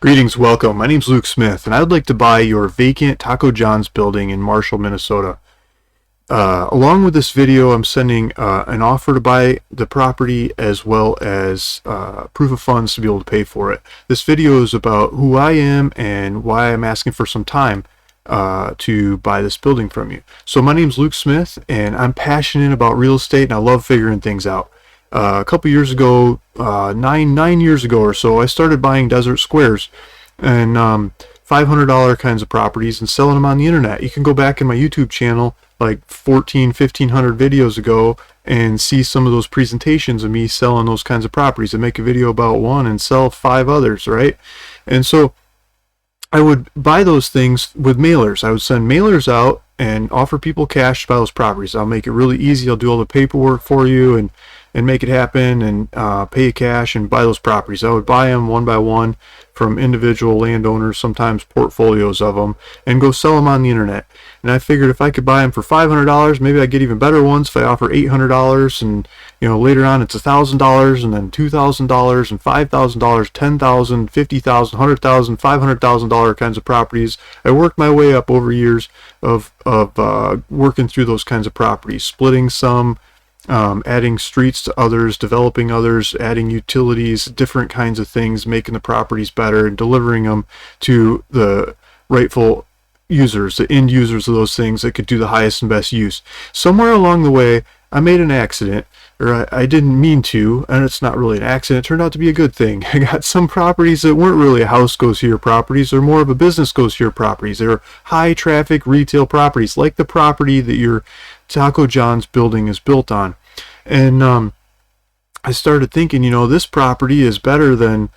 Greetings, welcome. My name's Luke Smith, and I would like to buy your vacant Taco John's building in Marshall, Minnesota. Along with this video, I'm sending an offer to buy the property as well as proof of funds to be able to pay for it. This video is about who I am and why I'm asking for some time to buy this building from you. So my name's Luke Smith, and I'm passionate about real estate, and I love figuring things out. A couple years ago, nine years ago or so, I started buying desert squares and $500 kinds of properties and selling them on the internet. You can go back in my YouTube channel like 1,500 videos ago and see some of those presentations of me selling those kinds of properties. I make a video about one and sell 5 others, right? And so I would buy those things with mailers. I would send mailers out and offer people cash to buy those properties. I'll make it really easy. I'll do all the paperwork for you and make it happen and pay cash and buy those properties. I would buy them one by one from individual landowners, sometimes portfolios of them, and go sell them on the internet. And I figured if I could buy them for $500, maybe I'd get even better ones if I offer $800, and later on it's $1,000 and then $2,000 and $5,000, $10,000, $50,000, $100,000, $500,000 kinds of properties. I worked my way up over years of working through those kinds of properties, splitting some, adding streets to others, developing others, adding utilities, different kinds of things, making the properties better and delivering them to the rightful users, the end users of those things that could do the highest and best use. Somewhere along the way, I made an accident, or I didn't mean to, and it's not really an accident. It turned out to be a good thing. I got some properties that weren't really a house goes here properties, they're more of a business goes here properties. They're high traffic retail properties, like the property that your Taco John's building is built on. And I started thinking, this property is better than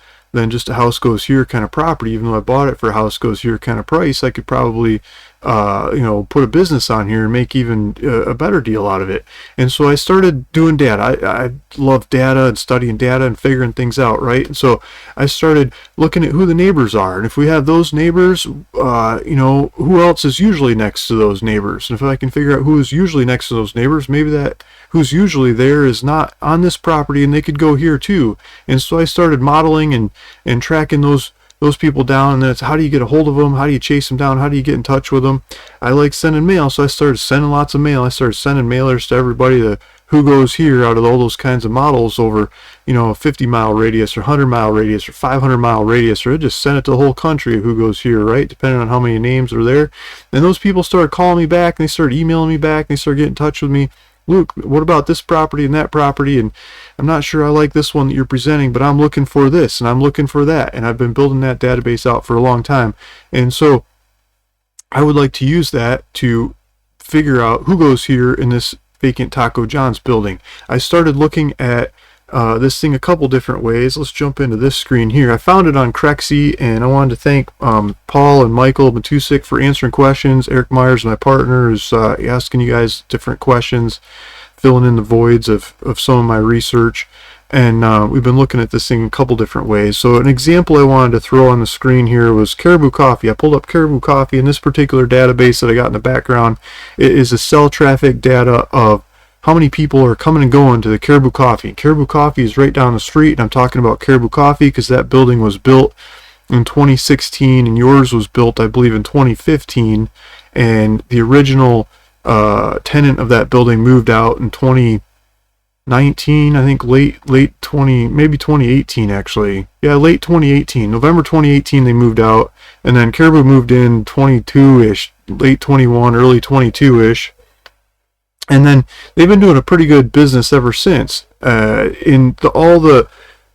just a house goes here kind of property. Even though I bought it for a house goes here kind of price, I could probably put a business on here and make even a better deal out of it. And so I started doing data. I love data and studying data and figuring things out, right? And so I started looking at who the neighbors are, and if we have those neighbors, who else is usually next to those neighbors? And if I can figure out who is usually next to those neighbors, maybe that who's usually there is not on this property and they could go here too. And so I started modeling and tracking those people down, and then it's how do you get a hold of them, how do you chase them down, how do you get in touch with them. I like sending mail, so I started sending lots of mail. I started sending mailers to everybody who goes here out of all those kinds of models over a 50-mile radius or 100-mile radius or 500-mile radius, or I just send it to the whole country of who goes here, right, depending on how many names are there. And those people started calling me back, and they started emailing me back, and they started getting in touch with me. Luke, what about this property and that property? And I'm not sure I like this one that you're presenting, but I'm looking for this and I'm looking for that. And I've been building that database out for a long time. And so I would like to use that to figure out who goes here in this vacant Taco John's building. I started looking at this thing a couple different ways. Let's jump into this screen here. I found it on Crexy, and I wanted to thank Paul and Michael Matusik for answering questions. Eric Myers, my partner, is asking you guys different questions, filling in the voids of some of my research. And we've been looking at this thing a couple different ways. So an example I wanted to throw on the screen here was Caribou Coffee. I pulled up Caribou Coffee, and this particular database that I got in the background, it is a cell traffic data of how many people are coming and going to the Caribou Coffee. Caribou Coffee is right down the street, and I'm talking about Caribou Coffee because that building was built in 2016, and yours was built, I believe, in 2015. And the original tenant of that building moved out in 2019, I think maybe 2018 actually. Yeah, late 2018. November 2018 they moved out, and then Caribou moved in 22-ish, late 21, early 22-ish. And then they've been doing a pretty good business ever since. All the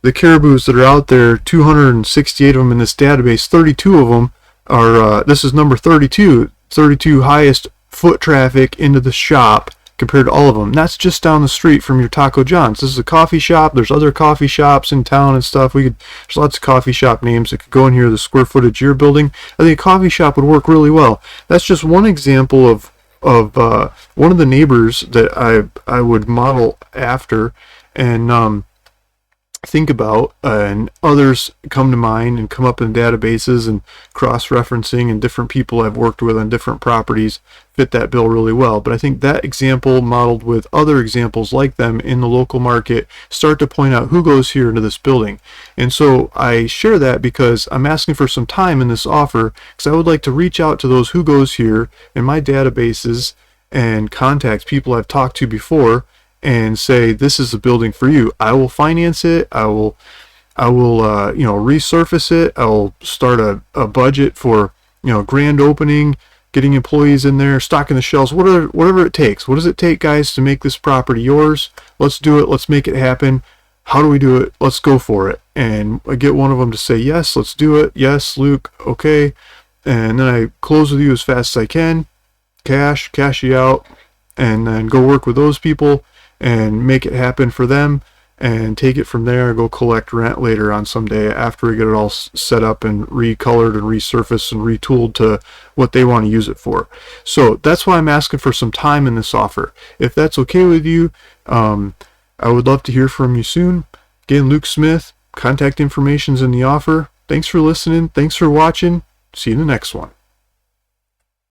Caribous that are out there, 268 of them in this database, 32 of them are, this is number 32 highest foot traffic into the shop compared to all of them. And that's just down the street from your Taco John's. This is a coffee shop. There's other coffee shops in town and stuff. There's lots of coffee shop names that could go in here, the square footage you're building. I think a coffee shop would work really well. That's just one example of one of the neighbors that I would model after. And think about, and others come to mind and come up in databases, and cross-referencing, and different people I've worked with on different properties fit that bill really well. But I think that example modeled with other examples like them in the local market start to point out who goes here into this building. And so I share that because I'm asking for some time in this offer, because I would like to reach out to those who goes here in my databases and contact people I've talked to before and say, this is a building for you. I will finance it. I will resurface it. I will start a budget for, grand opening, getting employees in there, stocking the shelves, whatever it takes. What does it take, guys, to make this property yours? Let's do it. Let's make it happen. How do we do it? Let's go for it. And I get one of them to say, yes, let's do it. Yes, Luke. Okay. And then I close with you as fast as I can. Cash you out, and then go work with those people and make it happen for them, and take it from there and go collect rent later on someday after we get it all set up and recolored and resurfaced and retooled to what they want to use it for. So that's why I'm asking for some time in this offer. If that's okay with you, I would love to hear from you soon. Again, Luke Smith, contact information's in the offer. Thanks for listening. Thanks for watching. See you in the next one.